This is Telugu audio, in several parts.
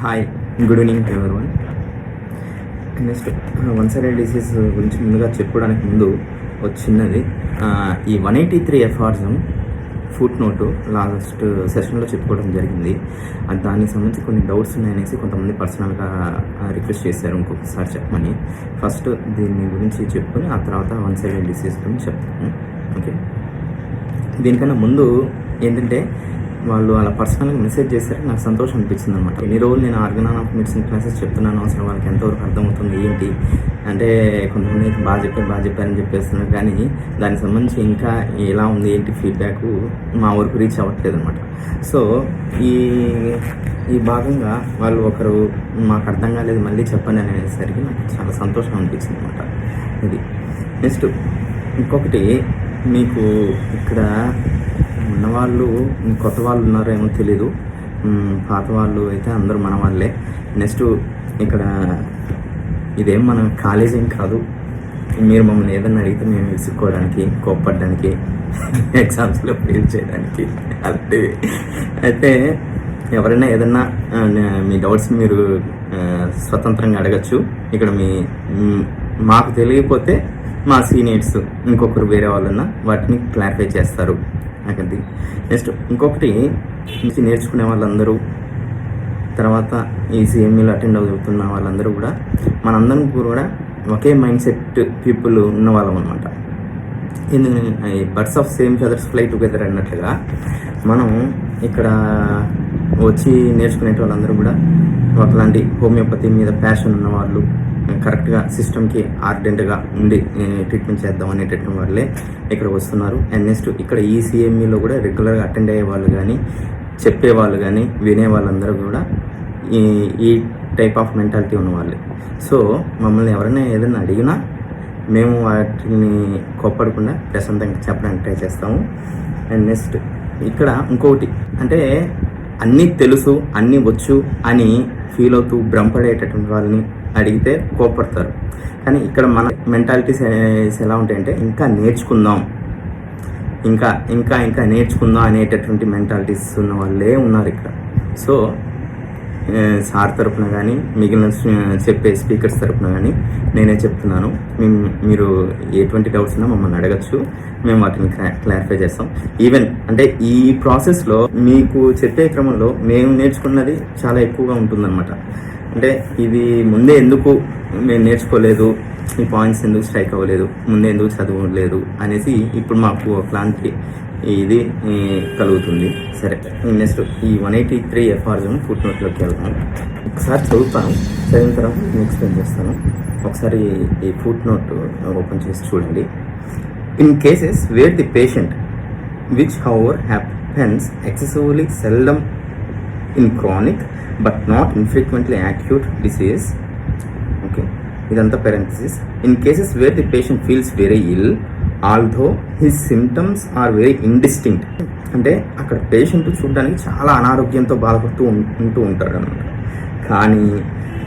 Hi, good evening everyone. Next one sided disease గురించి ముందుగా చెప్పుకోవడానికి ముందు వచ్చినది ఈ 183 ఎఫ్ఆర్జం ఫుట్ నోటు లాస్ట్ సెషన్లో చెప్పుకోవడం జరిగింది. దానికి సంబంధించి కొన్ని డౌట్స్ ఉన్నాయనేసి కొంతమంది పర్సనల్గా రిక్వెస్ట్ చేశారు ఇంకొకసారి చెప్పమని. ఫస్ట్ దీని గురించి చెప్పుకొని ఆ తర్వాత వన్ సైడెడ్ డిసీజ్ గురించి చెప్తాను. ఓకే, దీనికన్నా ముందు ఏంటంటే వాళ్ళు అలా పర్సనల్గా మెసేజ్ చేశారు. నాకు సంతోషం అనిపించింది అనమాట. ఎన్ని రోజులు నేను ఆర్గనాన్ ఆఫ్ మెడిసిన్ క్లాసెస్ చెప్తున్నాను, అసలు వాళ్ళకి ఎంతవరకు అర్థమవుతుంది ఏంటి అంటే కొంతమంది బాగా చెప్పారని చెప్పేస్తున్నారు, కానీ దానికి సంబంధించి ఇంకా ఎలా ఉంది ఏంటి ఫీడ్బ్యాక్ మా వరకు రీచ్ అవ్వట్లేదు అనమాట. సో ఈ భాగంగా వాళ్ళు ఒకరు మాకు అర్థం కాలేదు మళ్ళీ చెప్పండి అనేసరికి నాకు చాలా సంతోషం అనిపించింది అనమాట. ఇది నెక్స్ట్ ఇంకొకటి, మీకు ఇక్కడ ఉన్నవాళ్ళు కొత్త వాళ్ళు ఉన్నారేమో తెలీదు, పాత వాళ్ళు అయితే అందరూ మన వాళ్ళే. నెక్స్ట్ ఇక్కడ ఇదేం మన కాలేజ్ ఏం కాదు, మీరు మమ్మల్ని ఏదైనా అడిగితే మేము విసుక్కోవడానికి, కోప్పడడానికి, ఎగ్జామ్స్లో ఫెయిల్ చేయడానికి అలాంటివి. అయితే ఎవరైనా ఏదన్నా మీ డౌట్స్ మీరు స్వతంత్రంగా అడగచ్చు. ఇక్కడ మాకు తెలియకపోతే మా సీనియర్స్ ఇంకొకరు వేరే వాళ్ళన్నా వాటిని క్లారిఫై చేస్తారు అక్కడికి. నెక్స్ట్ ఇంకొకటి, నేర్చుకునే వాళ్ళందరూ తర్వాత ఈ సిఎంఈలో అటెండ్ అవుతున్న వాళ్ళందరూ కూడా మనందరం కూడా ఒకే మైండ్ సెట్ పీపుల్ ఉన్న వాళ్ళం అనమాట. Birds of same feathers fly together అన్నట్లుగా మనం ఇక్కడ వచ్చి నేర్చుకునే వాళ్ళందరూ కూడా ఒకలాంటి హోమియోపతి మీద ప్యాషన్ ఉన్న వాళ్ళు, కరెక్ట్గా సిస్టమ్కి ఆర్డెంట్గా ఉండి ట్రీట్మెంట్ చేద్దాం అనేటటువంటి వాళ్ళే ఇక్కడ వస్తున్నారు. అండ్ నెక్స్ట్ ఇక్కడ ఈ సిఎంఈలో కూడా రెగ్యులర్గా అటెండ్ అయ్యే వాళ్ళు కానీ, చెప్పేవాళ్ళు కానీ, వినే వాళ్ళందరూ కూడా ఈ టైప్ ఆఫ్ మెంటాలిటీ ఉన్నవాళ్ళే. సో మమ్మల్ని ఎవరైనా ఏదైనా అడిగినా మేము వాటిని కోప్పడకుండా ప్రశాంతంగా చెప్పడానికి ట్రై చేస్తాము. అండ్ నెక్స్ట్ ఇక్కడ ఇంకొకటి అంటే అన్నీ తెలుసు అన్నీ వచ్చు అని ఫీల్ అవుతూ భ్రమపడేటటువంటి వాళ్ళని అడిగితే కోపడతారు. కానీ ఇక్కడ మన మెంటాలిటీస్ ఎలా ఉంటాయంటే ఇంకా నేర్చుకుందాం, ఇంకా ఇంకా ఇంకా నేర్చుకుందాం అనేటటువంటి మెంటాలిటీస్ ఉన్న వాళ్ళే ఉన్నారు ఇక్కడ. సో సార్ తరఫున కానీ మిగిలిన చెప్పే స్పీకర్స్ తరఫున కానీ నేనే చెప్తున్నాను, మీరు ఎటువంటి డౌట్స్ ఉన్నా మమ్మల్ని అడగచ్చు, మేము వాటిని క్లారిఫై చేస్తాం. ఈవెన్ అంటే ఈ ప్రాసెస్లో మీకు చెప్పే క్రమంలో మేము నేర్చుకున్నది చాలా ఎక్కువగా ఉంటుందన్నమాట. అంటే ఇది ముందే ఎందుకు మేము నేర్చుకోలేదు, ఈ పాయింట్స్ ఎందుకు స్ట్రైక్ అవ్వలేదు, ముందే ఎందుకు చదవలేదు అనేసి ఇప్పుడు మాకు ఒకలాంటి ఇది కలుగుతుంది. సరే, నెక్స్ట్ ఈ 183 ఎఫ్ఆర్జం ఫుట్ నోట్లోకి వెళ్తాను. ఒకసారి చదువుతాను, చదివిన తర్వాత నేను ఎక్స్ప్లెయిన్ చేస్తాను. ఒకసారి ఈ ఫుట్ నోట్ ఓపెన్ చేసి చూడండి. In cases where the patient which however happens excessively seldom in chronic but not infrequently acute disease. Okay, ఇదంతా parenthesis. In cases where the patient feels very ill although his symptoms are very indistinct. అంటే అక్కడ పేషెంట్ చూడడానికి చాలా అనారోగ్యంతో బాధపడుతూ ఉంటూ ఉంటాడు అన్నమాట. కానీ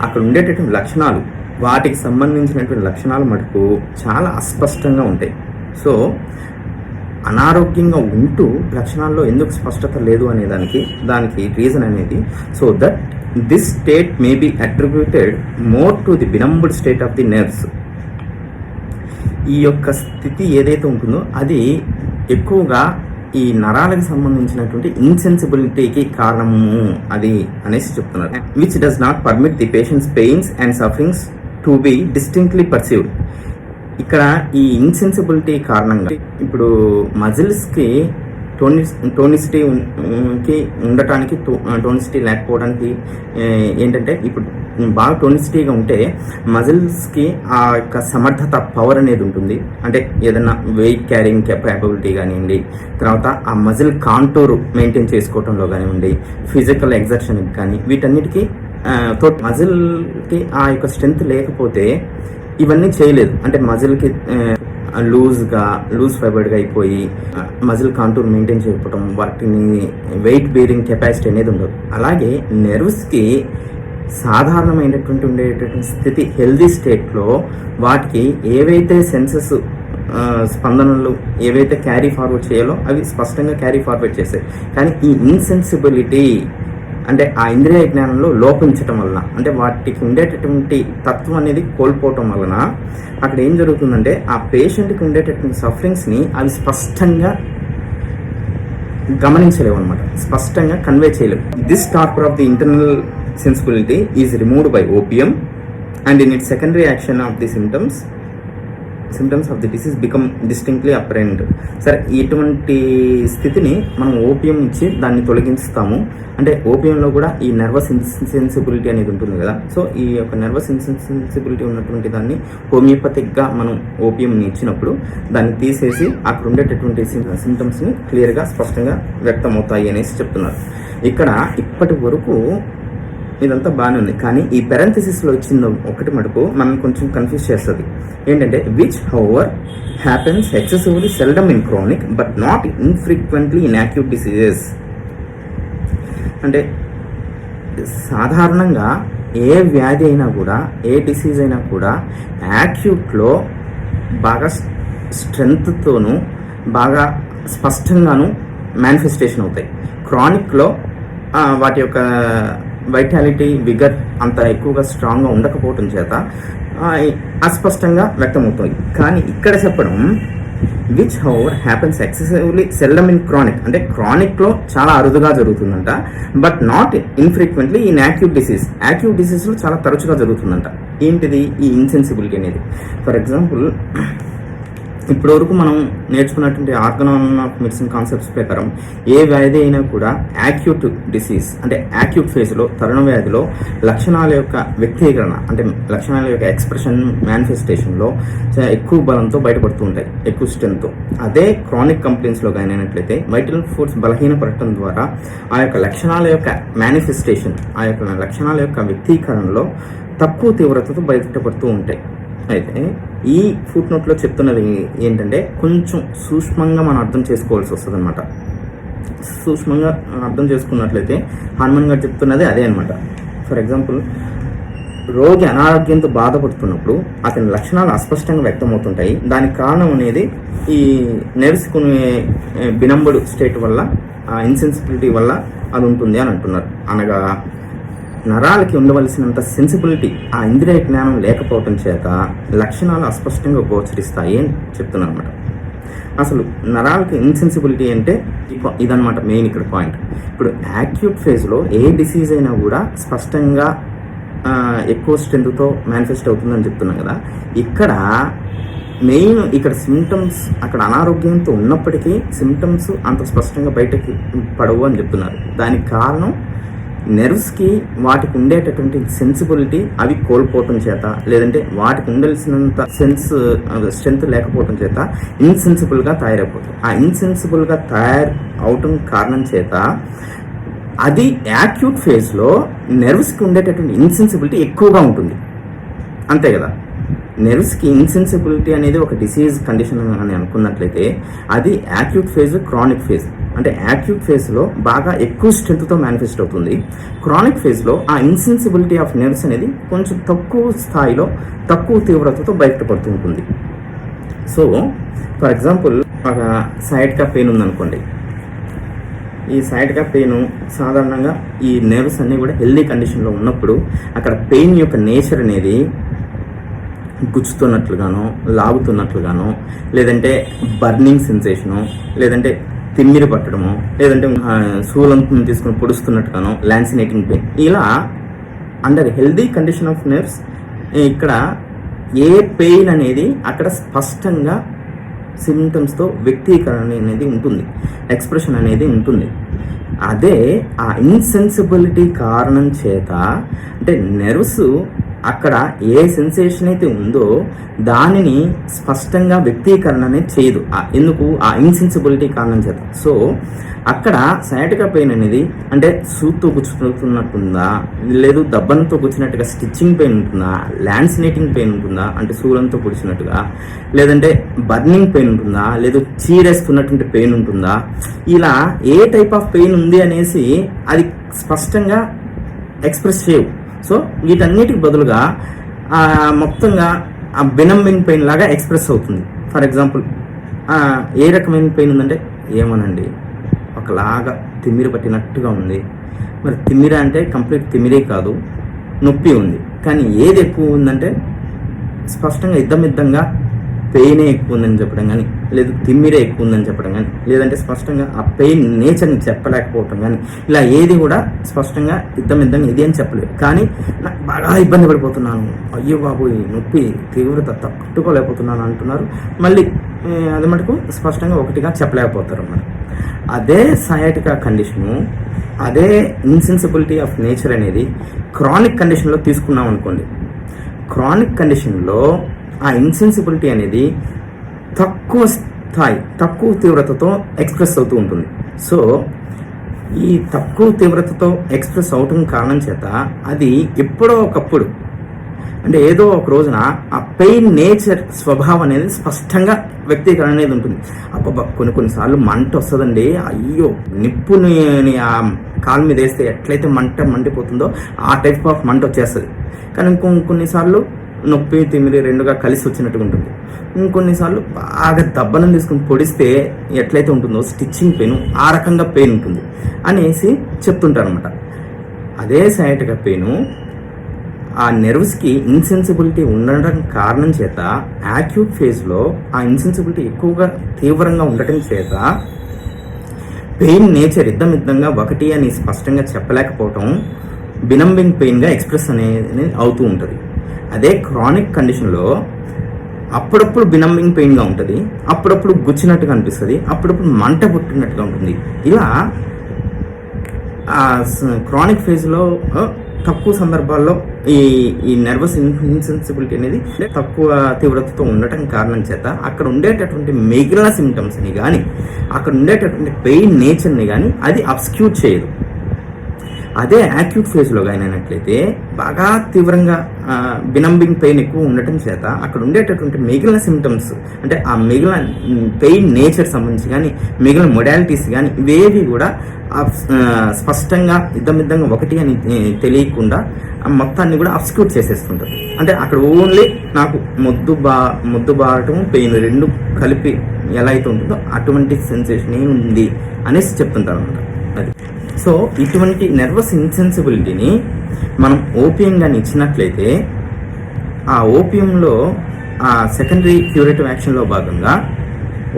అక్కడ ఉండేటటువంటి లక్షణాలు, వాటికి సంబంధించినటువంటి లక్షణాలు మటుకు చాలా అస్పష్టంగా ఉంటాయి. సో అనారోగ్యంగా ఉంటూ లక్షణాల్లో ఎందుకు స్పష్టత లేదు అనే దానికి రీజన్ అనేది, so that this state may be attributed more to the benumbed state of the nerves. ఈ యొక్క స్థితి ఏదైతే ఉంటుందో అది ఎక్కువగా ఈ నరాలకు సంబంధించినటువంటి ఇన్సెన్సిబిలిటీకి కారణము అది అనేసి చెప్తున్నారు. Which does not permit the patients pains and sufferings to be distinctly perceived. ఇక్కడ ఈ ఇన్సెన్సిబిలిటీ కారణంగా ఇప్పుడు మజిల్స్కి టోనిసిటీకి ఉండటానికి, టోనిసిటీ లేకపోవడానికి ఏంటంటే ఇప్పుడు బాగా టోనిసిటీగా ఉంటే మజిల్స్కి ఆ యొక్క సమర్థత, పవర్ అనేది ఉంటుంది. అంటే ఏదైనా వెయిట్ క్యారింగ్ కెపాబిలిటీ కానివ్వండి, తర్వాత ఆ మజిల్ కాంటూర్ మెయింటైన్ చేసుకోవడంలో కానివ్వండి, ఫిజికల్ ఎగ్జర్షన్కి కానీ, వీటన్నిటికీ మజిల్కి ఆ యొక్క స్ట్రెంగ్త్ లేకపోతే ఇవన్నీ చేయలేదు. అంటే మజిల్కి లూజ్ ఫైబర్డ్గా అయిపోయి మజిల్ కాంటూర్ మెయింటైన్ చేయకపోవడం, వాటిని వెయిట్ బేరింగ్ కెపాసిటీ అనేది ఉండదు. అలాగే నెర్వ్స్కి సాధారణమైనటువంటి ఉండేటటువంటి స్థితి, హెల్దీ స్టేట్లో వాటికి ఏవైతే సెన్సెస్ స్పందనలు ఏవైతే క్యారీ ఫార్వర్డ్ చేయాలో అవి స్పష్టంగా క్యారీ ఫార్వర్డ్ చేస్తాయి. కానీ ఈ ఇన్సెన్సిబిలిటీ అంటే ఆ ఇంద్రియ జ్ఞానంలో లోపించటం వలన, అంటే వాటికి ఉండేటటువంటి తత్వం అనేది కోల్పోవటం వలన అక్కడ ఏం జరుగుతుందంటే ఆ పేషెంట్కి ఉండేటటువంటి సఫరింగ్స్ని అవి స్పష్టంగా గమనించలేవు అనమాట, స్పష్టంగా కన్వే చేయలేవు. This torpor of the internal sensibility is removed by opium and in it secondary action of the symptoms of the disease become distinctly apparent. సరే, ఇటువంటి స్థితిని మనం ఓపియం ఇచ్చి దాన్ని తొలగిస్తాము. అంటే ఓపియంలో కూడా ఈ నర్వస్ ఇన్సెన్సిబిలిటీ అనేది ఉంటుంది కదా, సో ఈ యొక్క నర్వస్ ఇన్సెన్సిబిలిటీ ఉన్నటువంటి దాన్ని హోమియోపతిక్గా మనం ఓపియంని ఇచ్చినప్పుడు దాన్ని తీసేసి అక్కడ ఉండేటటువంటి సిమ్టమ్స్ని క్లియర్గా స్పష్టంగా వ్యక్తమవుతాయి అనేసి చెప్తున్నారు. ఇక్కడ ఇప్పటి వరకు ఇదంతా బాగానే ఉంది, కానీ ఈ పెరంథసిస్లో వచ్చింది ఒకటి మటుకు మనం కొంచెం కన్ఫ్యూజ్ చేస్తుంది. ఏంటంటే which however happens excessively seldom in chronic but not infrequently in acute diseases. అంటే సాధారణంగా ఏ వ్యాధి అయినా కూడా, ఏ డిసీజ్ అయినా కూడా యాక్యూట్లో బాగా స్ట్రెంగ్త్తోనూ బాగా స్పష్టంగాను మేనిఫెస్టేషన్ అవుతాయి. క్రానిక్లో వాటి యొక్క వైటాలిటీ, విగర్ అంత ఎక్కువగా స్ట్రాంగ్గా ఉండకపోవటం చేత అస్పష్టంగా వ్యక్తమవుతుంది. కానీ ఇక్కడ చెప్పడం which however happens excessively seldom in chronic, అంటే క్రానిక్లో చాలా అరుదుగా జరుగుతుందంట, but not infrequently in acute డిసీజ్లో చాలా తరచుగా జరుగుతుందంట. ఏంటిది ఈ ఇన్సెన్సిబిలిటీ అనేది? ఫర్ ఎగ్జాంపుల్, ఇప్పటివరకు మనం నేర్చుకున్నటువంటి ఆర్గనాన్ ఆఫ్ మెడిసిన్ కాన్సెప్ట్స్ ప్రకారం ఏ వ్యాధి అయినా కూడా యాక్యూట్ డిసీజ్ అంటే యాక్యూట్ ఫేజ్లో, తరుణ వ్యాధిలో లక్షణాల యొక్క వ్యక్తీకరణ అంటే లక్షణాల యొక్క ఎక్స్ప్రెషన్, మేనిఫెస్టేషన్లో ఎక్కువ బలంతో బయటపడుతూ ఉంటాయి, ఎక్కువ స్ట్రెంగ్త్తో. అదే క్రానిక్ కంప్లైంట్స్లో కానీ అయినట్లయితే వైటల్ ఫోర్స్ బలహీనపడటం ద్వారా ఆ యొక్క లక్షణాల యొక్క మేనిఫెస్టేషన్, ఆ యొక్క లక్షణాల యొక్క వ్యక్తీకరణలో తక్కువ తీవ్రతతో బయటపడుతూ ఉంటాయి. అయితే ఈ ఫుట్ నోట్లో చెప్తున్నది ఏంటంటే కొంచెం సూక్ష్మంగా మనం అర్థం చేసుకోవాల్సి వస్తుంది అనమాట. సూక్ష్మంగా అర్థం చేసుకున్నట్లయితే హనుమాన్ గారు చెప్తున్నది అదే అనమాట. ఫర్ ఎగ్జాంపుల్, రోగి అనారోగ్యంతో బాధపడుతున్నప్పుడు అతని లక్షణాలు అస్పష్టంగా వ్యక్తమవుతుంటాయి. దానికి కారణం అనేది ఈ నెర్వ్స్కునే బినంబుడు స్టేట్ వల్ల, ఇన్సెన్సిబిలిటీ వల్ల అది ఉంటుంది అని అంటున్నారు. అనగా నరాలకి ఉండవలసినంత సెన్సిబిలిటీ, ఆ ఇంద్రియ జ్ఞానం లేకపోవటం చేత లక్షణాలు అస్పష్టంగా గోచరిస్తాయి అని చెప్తున్నాను అనమాట. అసలు నరాలకి ఇన్సెన్సిబిలిటీ అంటే ఇదనమాట మెయిన్ ఇక్కడ పాయింట్. ఇప్పుడు యాక్యూట్ ఫేజ్లో ఏ డిసీజ్ అయినా కూడా స్పష్టంగా ఎక్కువ స్ట్రెంగ్త్తో మేనిఫెస్ట్ అవుతుందని చెప్తున్నాం కదా. ఇక్కడ మెయిన్ సిమ్టమ్స్ అక్కడ అనారోగ్యంతో ఉన్నప్పటికీ సిమ్టమ్స్ అంత స్పష్టంగా బయటకి పడవు అని చెప్తున్నారు. దానికి కారణం నెర్వ్స్కి వాటికి ఉండేటటువంటి సెన్సిబిలిటీ అవి కోల్పోవటం చేత, లేదంటే వాటికి ఉండాల్సినంత స్ట్రెంగ్త్ లేకపోవటం చేత ఇన్సెన్సిబుల్గా తయారైపోతుంది. ఆ ఇన్సెన్సిబుల్గా అవటం కారణం చేత అది యాక్యూట్ ఫేజ్లో నెర్వ్స్కి ఉండేటటువంటి ఇన్సెన్సిబిలిటీ ఎక్కువగా ఉంటుంది. అంతే కదా, నెర్వ్స్కి ఇన్సెన్సిబిలిటీ అనేది ఒక డిసీజ్ కండిషన్ అని అనుకున్నట్లయితే అది యాక్యూట్ ఫేజ్, క్రానిక్ ఫేజ్. అంటే యాక్యూట్ ఫేజ్లో బాగా ఎక్కువ స్ట్రెంగ్త్తో మేనిఫెస్ట్ అవుతుంది. క్రానిక్ ఫేజ్లో ఆ ఇన్సెన్సిబిలిటీ ఆఫ్ నెర్వ్స్ అనేది కొంచెం తక్కువ స్థాయిలో, తక్కువ తీవ్రతతో బయటపడుతూ ఉంటుంది. సో ఫర్ ఎగ్జాంపుల్, ఒక సైడ్గా పెయిన్ ఉందనుకోండి. ఈ సైడ్గా పెయిన్ సాధారణంగా ఈ నెర్వ్స్ అన్నీ కూడా హెల్దీ కండిషన్లో ఉన్నప్పుడు అక్కడ పెయిన్ యొక్క నేచర్ అనేది గుచ్చుతున్నట్లుగానో, లాగుతున్నట్లుగానో, లేదంటే బర్నింగ్ సెన్సేషను, లేదంటే తిమ్మిరి పట్టడము, లేదంటే శూలంతో తీసుకుని పొడుస్తున్నట్టుగానో, లాన్సినేటింగ్ పెయిన్, ఇలా under healthy condition of nerves ఇక్కడ ఏ పెయిన్ అనేది అక్కడ స్పష్టంగా సిమ్టమ్స్తో వ్యక్తీకరణ అనేది ఉంటుంది, ఎక్స్ప్రెషన్ అనేది ఉంటుంది. అదే ఆ ఇన్సెన్సిబిలిటీ కారణం చేత అంటే నెర్వ్స్ అక్కడ ఏ సెన్సేషన్ అయితే ఉందో దానిని స్పష్టంగా వ్యక్తీకరణ అనేది చేయదు. ఎందుకు? ఆ ఇన్సెన్సిబిలిటీ కారణం చేత. సో అక్కడ సయాటికా పెయిన్ అనేది అంటే సూత్తో గుచ్చుతున్నట్టుందా, లేదు దబ్బనంతో గుచ్చినట్టుగా స్టిచ్చింగ్ పెయిన్ ఉంటుందా, ల్యాన్సినేటింగ్ పెయిన్ ఉంటుందా అంటే శూలంతో పొడిచినట్టుగా, లేదంటే బర్నింగ్ పెయిన్ ఉంటుందా, లేదు చీరేస్తున్నటువంటి పెయిన్ ఉంటుందా, ఇలా ఏ టైప్ ఆఫ్ పెయిన్ ఉంది అనేసి అది స్పష్టంగా ఎక్స్ప్రెస్ చేయవు. సో వీటన్నిటికి బదులుగా మొత్తంగా ఆ బినంబింగ్ పెయిన్ లాగా ఎక్స్ప్రెస్ అవుతుంది. ఫర్ ఎగ్జాంపుల్, ఏ రకమైన పెయిన్ ఉందంటే ఏమోనండి, ఒకలాగా తిమ్మిరి పట్టినట్టుగా ఉంది, మరి తిమ్మిర అంటే కంప్లీట్ తిమ్మిరే కాదు, నొప్పి ఉంది. కానీ ఏది ఎక్కువ ఉందంటే స్పష్టంగా ఇద్దంగా పెయినే ఎక్కువ ఉందని చెప్పడం కానీ, లేదు తిమ్మిరే ఎక్కువ ఉందని చెప్పడం కానీ, లేదంటే స్పష్టంగా ఆ పెయిన్ నేచర్ని చెప్పలేకపోవటం కానీ, ఇలా ఏది కూడా స్పష్టంగా ఇద్దంగా ఇది అని చెప్పలేదు. కానీ నాకు బాగా ఇబ్బంది పడిపోతున్నాను, అయ్యో బాబు నొప్పి తీవ్రత తట్టుకోలేకపోతున్నాను అంటున్నారు. మళ్ళీ అది మటుకు స్పష్టంగా ఒకటిగా చెప్పలేకపోతారు అన్నమాట. అదే సయాటికా కండిషను, అదే ఇన్సెన్సిబిలిటీ ఆఫ్ నేచర్ అనేది క్రానిక్ కండిషన్లో తీసుకున్నాం అనుకోండి. క్రానిక్ కండిషన్లో ఆ ఇన్సెన్సిబిలిటీ అనేది తక్కువ స్థాయి, తక్కువ తీవ్రతతో ఎక్స్ప్రెస్ అవుతూ ఉంటుంది. సో ఈ తక్కువ తీవ్రతతో ఎక్స్ప్రెస్ అవటం కారణం చేత అది ఎప్పుడో ఒకప్పుడు, అంటే ఏదో ఒక రోజున ఆ పెయిన్ నేచర్ స్వభావం అనేది స్పష్టంగా వ్యక్తీకరణ అనేది ఉంటుంది. అబ్బబ్బా కొన్నిసార్లు మంట వస్తుందండి, అయ్యో నిప్పుని ఆ కాలు మీద వేస్తే ఎట్లయితే మండిపోతుందో ఆ టైప్ ఆఫ్ మంట వచ్చేస్తుంది. కానీ కొన్నిసార్లు నొప్పి తిమిరి రెండుగా కలిసి వచ్చినట్టుగా ఉంటుంది. ఇంకొన్నిసార్లు బాగా దబ్బనం తీసుకుని పొడిస్తే ఎట్లయితే ఉంటుందో స్టిచ్చింగ్ పెయిన్, ఆ రకంగా పెయిన్ ఉంటుంది అనేసి చెప్తుంటారు అనమాట. అదే సయాటికా పెయిన్ ఆ నెర్వ్స్కి ఇన్సెన్సిబిలిటీ ఉండడం కారణం చేత యాక్యూట్ ఫేజ్లో ఆ ఇన్సెన్సిబిలిటీ ఎక్కువగా తీవ్రంగా ఉండటం చేత పెయిన్ నేచర్ ఇద్దంగా ఒకటి అని స్పష్టంగా చెప్పలేకపోవటం బినంబింగ్ పెయిన్గా ఎక్స్ప్రెస్ అనేది అవుతూ ఉంటుంది. అదే క్రానిక్ కండిషన్లో అప్పుడప్పుడు బినంబింగ్ పెయిన్గా ఉంటుంది, అప్పుడప్పుడు గుచ్చినట్టుగా అనిపిస్తుంది, అప్పుడప్పుడు మంట పుట్టినట్టుగా ఉంటుంది. ఇలా క్రానిక్ ఫేజ్లో తక్కువ సందర్భాల్లో ఈ నర్వస్ ఇన్సెన్సిబిలిటీ అనేది తక్కువ తీవ్రతతో ఉండటం కారణం చేత అక్కడ ఉండేటటువంటి మిగిలిన సిమ్టమ్స్ని కానీ, అక్కడ ఉండేటటువంటి పెయిన్ నేచర్ని కానీ అది అబ్స్క్యూట్ చేయదు. అదే యాక్యూట్ ఫేజ్లో కానీ అయినట్లయితే బాగా తీవ్రంగా బినంబింగ్ పెయిన్ ఎక్కువ ఉండటం చేత అక్కడ ఉండేటటువంటి మిగిలిన సిమ్టమ్స్, అంటే ఆ మిగిలిన పెయిన్ నేచర్ సంబంధించి కానీ మిగిలిన మొడాలిటీస్ కానీ ఇవేవి కూడా స్పష్టంగా ఇద్దంగా ఒకటి అని తెలియకుండా మొత్తాన్ని కూడా అబ్స్క్యూట్ చేసేస్తుంటారు. అంటే అక్కడ ఓన్లీ నాకు మొద్దు బారటం పెయిన్ రెండు కలిపి ఎలా అయితే ఉంటుందో అటువంటి సెన్సేషన్ ఉంది అనేసి చెప్తుంటారు అనమాట. అది సో ఇటువంటి నర్వస్ ఇన్సెన్సిబిలిటీని మనం ఓపియం కానీ ఇచ్చినట్లయితే ఆ ఓపియంలో ఆ సెకండరీ క్యూరేటివ్ యాక్షన్లో భాగంగా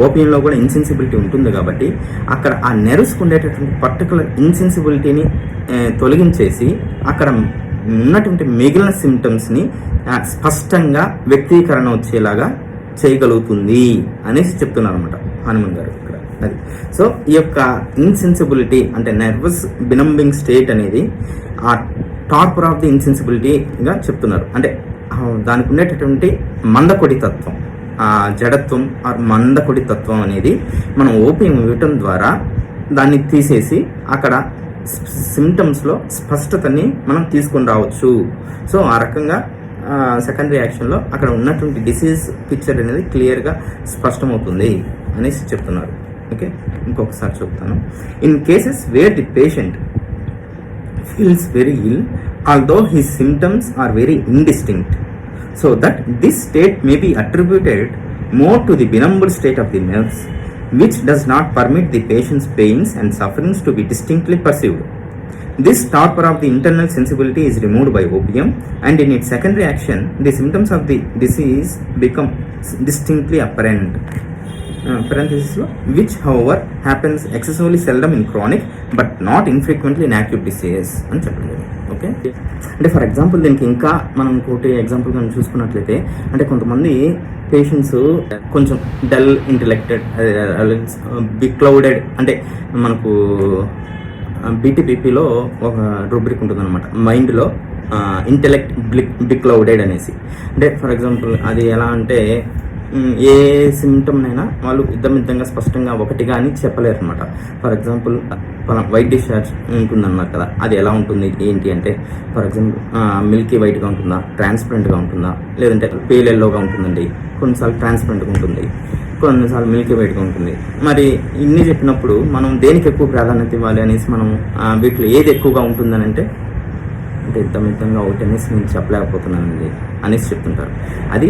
ఓపియంలో కూడా ఇన్సెన్సిబిలిటీ ఉంటుంది కాబట్టి అక్కడ ఆ నెర్వ్స్కి ఉండేటటువంటి పర్టికులర్ ఇన్సెన్సిబిలిటీని తొలగించేసి అక్కడ ఉన్నటువంటి మిగిలిన సిమ్టమ్స్ని స్పష్టంగా వ్యక్తీకరణ వచ్చేలాగా చేయగలుగుతుంది అనేసి చెప్తున్నారు అనమాట హనుమాన్ గారు ఇక్కడ. అది సో ఈ యొక్క ఇన్సెన్సిబిలిటీ అంటే నర్వస్ బినంబింగ్ స్టేట్ అనేది ఆ టార్పర్ ఆఫ్ ది ఇన్సెన్సిబిలిటీగా చెప్తున్నారు. అంటే దానికి ఉండేటటువంటి మందకొడి తత్వం, ఆ జడత్వం ఆ మందకొడి తత్వం అనేది మనం ఓపియం ఇవ్వటం ద్వారా దాన్ని తీసేసి అక్కడ సిమ్టమ్స్లో స్పష్టతని మనం తీసుకొని రావచ్చు. సో ఆ రకంగా సెకండరీ యాక్షన్లో అక్కడ ఉన్నటువంటి డిసీజ్ పిక్చర్ అనేది క్లియర్గా స్పష్టమవుతుంది అనేసి చెప్తున్నారు. ఓకే, ఇంకొకసారి చెప్తాను. In cases where the patient feels very ill although his symptoms are very indistinct, so that this state may be attributed more to the benumbed state of the nerves, which does not permit the patient's pains and sufferings to be distinctly perceived. This torpor of the internal sensibility is removed by opium, and in its secondary action the symptoms of the disease become distinctly apparent. Parenthesis, which however happens excessively seldom in chronic but not infrequently in acute disease అని చెప్పలేదు. ఓకే, అంటే ఫర్ ఎగ్జాంపుల్ దీనికి ఇంకా మనం ఇంకోటి ఎగ్జాంపుల్ కానీ చూసుకున్నట్లయితే, అంటే కొంతమంది పేషెంట్స్ కొంచెం డల్ ఇంటెలెక్టెడ్, బిక్లౌడెడ్, అంటే మనకు బీటీపీపీలో ఒక రూబ్రిక్ ఉంటుందన్నమాట, మైండ్లో ఇంటెలెక్ట్ బిక్లౌడెడ్ అనేసి. అంటే ఫర్ ఎగ్జాంపుల్ అది ఎలా అంటే ఏ సిమ్టమ్నైనా వాళ్ళు ఇద్దంగా స్పష్టంగా ఒకటిగా అని చెప్పలేరు అనమాట. ఫర్ ఎగ్జాంపుల్ వైట్ డిశ్చార్జ్ ఉంటుందన్నమాట కదా, అది ఎలా ఉంటుంది ఏంటి అంటే, ఫర్ ఎగ్జాంపుల్ మిల్కీ వైట్గా ఉంటుందా, ట్రాన్స్పరెంట్గా ఉంటుందా, లేదంటే పేల్ ఎల్లోగా ఉంటుందండి, కొన్నిసార్లు ట్రాన్స్పరెంట్గా ఉంటుంది, కొన్నిసార్లు మిల్కీ వైట్గా ఉంటుంది. మరి ఇన్ని చెప్పినప్పుడు మనం దేనికి ఎక్కువ ప్రాధాన్యత ఇవ్వాలి అనేసి మనం వీటిలో ఏది ఎక్కువగా ఉంటుందని అంటే ఇద్దంగా ఒకటి అనేసి నేను చెప్పలేకపోతున్నానండి అనేసి చెప్తుంటారు. అది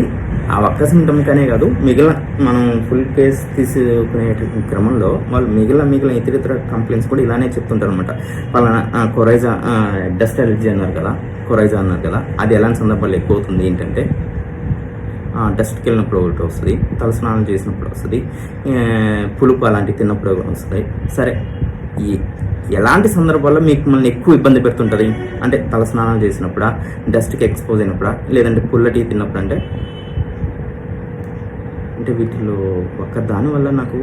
ఆ ఒక్క సిమ్టమ్కనే కాదు, మిగిలిన మనం ఫుల్ కేస్ తీసుకునే క్రమంలో వాళ్ళు మిగిలిన ఇతర కంప్లైంట్స్ కూడా ఇలానే చెప్తుంటారు అనమాట. పలానా కొరైజా డస్ట్ అలర్జీ అన్నారు కదా, కొరైజా అన్నారు కదా, అది ఎలాంటి సందర్భాల్లో ఎక్కువ అవుతుంది ఏంటంటే డస్ట్కి వెళ్ళినప్పుడు ఒకటి వస్తుంది, తలస్నానం చేసినప్పుడు వస్తుంది, పులుపు అలాంటివి తిన్నప్పుడు వస్తుంది. సరే, ఈ ఎలాంటి సందర్భాల్లో మీకు మనల్ని ఎక్కువ ఇబ్బంది పెడుతుంటుంది అంటే తలస్నానం చేసినప్పుడా, డస్ట్కి ఎక్స్పోజ్ అయినప్పుడా, లేదంటే పుల్లటి తిన్నప్పుడు అంటే వీటిలో ఒక్క దానివల్ల నాకు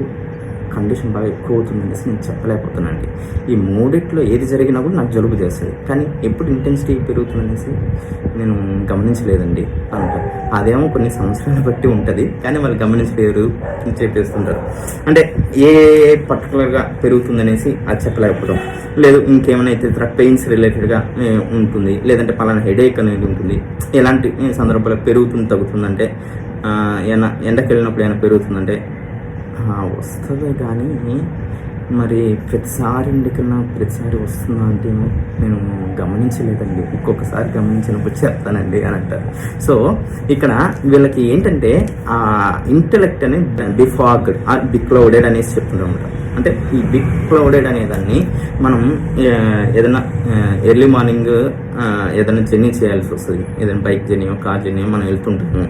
కండిషన్ బాగా ఎక్కువ అవుతుందనేసి నేను చెప్పలేకపోతున్నానండి. ఈ మూడిట్లో ఏది జరిగినా కూడా నాకు జలుబు చేస్తుంది, కానీ ఎప్పుడు ఇంటెన్సిటీ పెరుగుతుందనేసి నేను గమనించలేదండి అంటారు. అదేమో కొన్ని సంవత్సరాలు బట్టి ఉంటుంది, కానీ వాళ్ళు గమనించలేరు చెప్పేస్తుంటారు. అంటే ఏ పర్టికులర్గా పెరుగుతుందనేసి అది చెప్పలేకపోవడం, లేదు ఇంకేమైనా ఇతర పెయిన్స్ రిలేటెడ్గా ఉంటుంది, లేదంటే పలానా హెడేక్ అనేది ఉంటుంది. ఎలాంటి సందర్భాల్లో పెరుగుతుంది తగ్గుతుందంటే ఏమైనా ఎండకి వెళ్ళినప్పుడు ఏమైనా పెరుగుతుందంటే వస్తుంది, కానీ మరి ప్రతిసారి ఇంటికన్నా ప్రతిసారి వస్తుందా అంటే నేను గమనించలేదండి, ఇంకొకసారి గమనించినప్పుడు చెప్తానండి అని అంటారు. సో ఇక్కడ వీళ్ళకి ఏంటంటే ఆ ఇంటెలెక్ట్ అనేది బిఫాగ్డ్ బిక్లౌడెడ్ అనేసి చెప్తుంటారు అనమాట. అంటే ఈ బిక్లౌడెడ్ అనేదాన్ని మనం ఏదైనా ఎర్లీ మార్నింగ్ ఏదైనా జర్నీ చేయాల్సి వస్తుంది, ఏదైనా బైక్ జర్నీయో కార్ జర్నీయో మనం వెళ్తున్నప్పుడు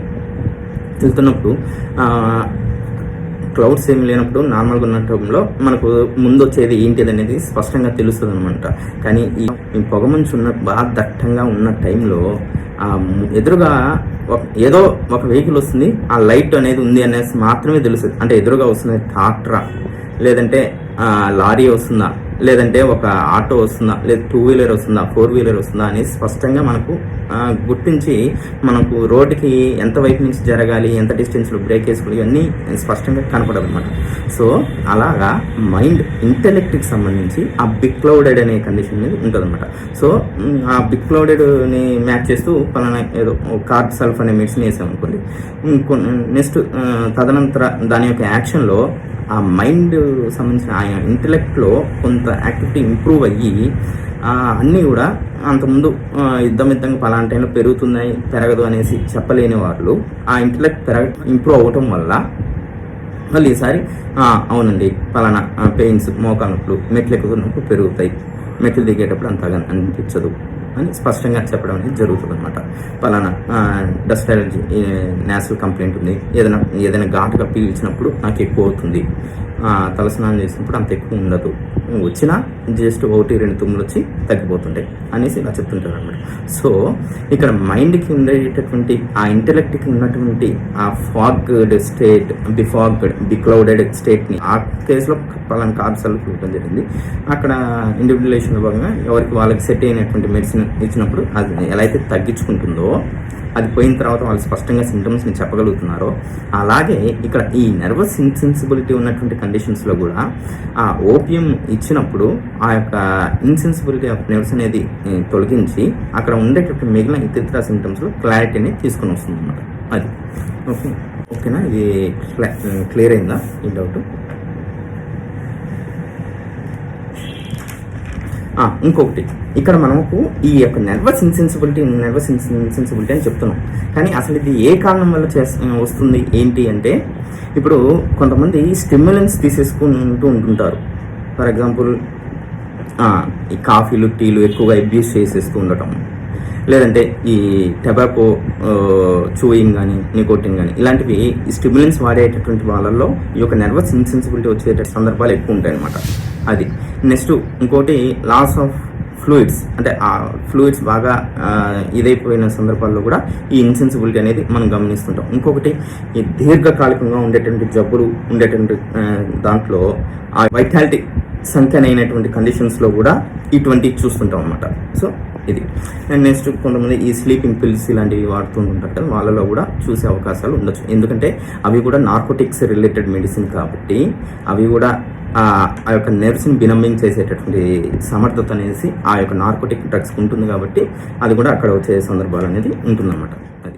క్లౌడ్స్ ఏమి లేనప్పుడు నార్మల్గా ఉన్న టైంలో మనకు ముందు వచ్చేది ఏంటిది అనేది స్పష్టంగా తెలుస్తుంది అనమాట. కానీ ఈ పొగమంచు ఉన్న బాగా దట్టంగా ఉన్న టైంలో ఎదురుగా ఏదో ఒక వెహికల్ వస్తుంది, ఆ లైట్ అనేది ఉంది అనేసి మాత్రమే తెలుస్తుంది. అంటే ఎదురుగా వస్తుంది ట్రాక్టరా, లేదంటే లారీ వస్తుందా, లేదంటే ఒక ఆటో వస్తుందా, లేదా 2 వీలర్ వస్తుందా, 4 వీలర్ వస్తుందా అనేది స్పష్టంగా మనకు గుర్తించి మనకు రోడ్డుకి ఎంత వైపు నుంచి జరగాలి, ఎంత డిస్టెన్స్లో బ్రేక్ వేసుకోవాలి, ఇవన్నీ స్పష్టంగా కనపడదు అనమాట. సో అలాగా మైండ్ ఇంటెలెక్ట్కి సంబంధించి ఆ బిగ్ క్లౌడెడ్ అనే కండిషన్ అనేది ఉంటుంది అనమాట. సో ఆ బిగ్ క్లౌడెడ్ని మ్యాచ్ చేస్తూ పలానా ఏదో కార్బ్ సల్ఫ్ అనే మెడిసిన్ వేసామనుకోండి, నెక్స్ట్ తదనంతర దాని యొక్క యాక్షన్లో ఆ మైండ్ సంబంధించిన ఆ ఇంటెలెక్ట్లో కొంత యాక్టివిటీ ఇంప్రూవ్ అయ్యి అన్నీ కూడా అంతకుముందు యుద్ధంగా పలానా టైంలో పెరుగుతున్నాయి పెరగదు అనేసి చెప్పలేని వాళ్ళు ఆ ఇంటెలెక్ట్ ఇంప్రూవ్ అవ్వటం వల్ల వాళ్ళు ఈసారి అవునండి పలానా పెయిన్స్ మోకాలు నొప్పులు మెట్లు ఎక్కుతున్నప్పుడు పెరుగుతాయి, మెట్లు దిగేటప్పుడు అంతగా అనిపించదు అని స్పష్టంగా చెప్పడం అనేది జరుగుతుంది అనమాట. పలానా డస్ట్ అలర్జీ నేచురల్ కంప్లైంట్ ఉంది, ఏదైనా ఘాటుగా పీల్చినప్పుడు నాకు ఎక్కువ అవుతుంది, తలస్నానం చేసినప్పుడు అంత ఎక్కువ ఉండదు, వచ్చినా జస్ట్ 1-2 తుమ్ములు వచ్చి తగ్గిపోతుంటాయి అనేసి ఇలా చెప్తుంటారు అనమాట. సో ఇక్కడ మైండ్కి ఉండేటటువంటి ఆ ఇంటెలెక్ట్కి ఉన్నటువంటి ఆ ఫాగ్డ్ స్టేట్, బిక్లౌడెడ్ స్టేట్ని ఆ కేసులో పలానా కార్బ్స్ చూడటం జరిగింది. అక్కడ ఇండివిజువలైజేషన్ భాగంగా ఎవరికి వాళ్ళకి సెట్ అయినటువంటి మెడిసిన్ ఇచ్చినప్పుడు అది ఎలా అయితే తగ్గించుకుంటుందో, అది పోయిన తర్వాత వాళ్ళు స్పష్టంగా సింటమ్స్ని చెప్పగలుగుతున్నారో, అలాగే ఇక్కడ ఈ నర్వస్ ఇన్సెన్సిబిలిటీ ఉన్నటువంటి కండిషన్స్లో కూడా ఆ ఓపియం ఇచ్చినప్పుడు ఆ యొక్క ఇన్సెన్సిబిలిటీ ఆఫ్ నర్వ్స్ అనేది తొలగించి అక్కడ ఉండేటటువంటి మిగిలిన ఇతర సింటమ్స్లో క్లారిటీని తీసుకొని వస్తుంది అన్నమాట. అది ఓకేనా? ఇది క్లియర్ అయిందా ఈ డౌట్? ఇంకొకటి ఇక్కడ మనకు ఈ యొక్క నర్వస్ ఇన్సెన్సిబిలిటీ అని చెప్తున్నాం, కానీ అసలు ఇది ఏ కారణం వల్ల వస్తుంది ఏంటి అంటే, ఇప్పుడు కొంతమంది స్టిమ్యులెంట్స్ తీసేసుకుంటూ ఉంటుంటారు. ఫర్ ఎగ్జాంపుల్ ఈ కాఫీలు టీలు ఎక్కువగా అబ్యూస్ చేసేస్తూ ఉండటం, లేదంటే ఈ టొబాకో చూయింగ్ కానీ నికోటిన్ కానీ ఇలాంటివి ఈ స్టిమ్యులెంట్స్ వాడేటటువంటి వాళ్ళల్లో ఈ యొక్క నర్వస్ ఇన్సెన్సిబిలిటీ వచ్చే సందర్భాలు ఎక్కువ ఉంటాయి అన్నమాట. అది నెక్స్ట్ ఇంకోటి లాస్ ఆఫ్ ఫ్లూయిడ్స్, అంటే ఆ ఫ్లూయిడ్స్ బాగా ఇదైపోయిన సందర్భాల్లో కూడా ఈ ఇన్సెన్సిబిలిటీ అనేది మనం గమనిస్తుంటాం. ఇంకొకటి ఈ దీర్ఘకాలికంగా ఉండేటువంటి జబ్బులు ఉండేటువంటి దాంట్లో ఆ వైటాలిటీ సంఖ్యనైనటువంటి కండిషన్స్లో కూడా ఇటువంటివి చూస్తుంటాం అన్నమాట. సో ఇది అండ్ నెక్స్ట్ కొంతమంది ఈ స్లీపింగ్ పిల్స్ ఇలాంటివి వాడుతూ ఉంటారు కదా, వాళ్ళలో కూడా చూసే అవకాశాలు ఉండొచ్చు. ఎందుకంటే అవి కూడా నార్కోటిక్స్ రిలేటెడ్ మెడిసిన్ కాబట్టి అవి కూడా ఆ యొక్క నర్వ్స్ని బినంబింగ్ చేసేటటువంటి సమర్థత అనేసి ఆ యొక్క నార్కోటిక్ డ్రగ్స్కి ఉంటుంది కాబట్టి అది కూడా అక్కడ వచ్చే సందర్భాలు అనేది ఉంటుందన్నమాట. అది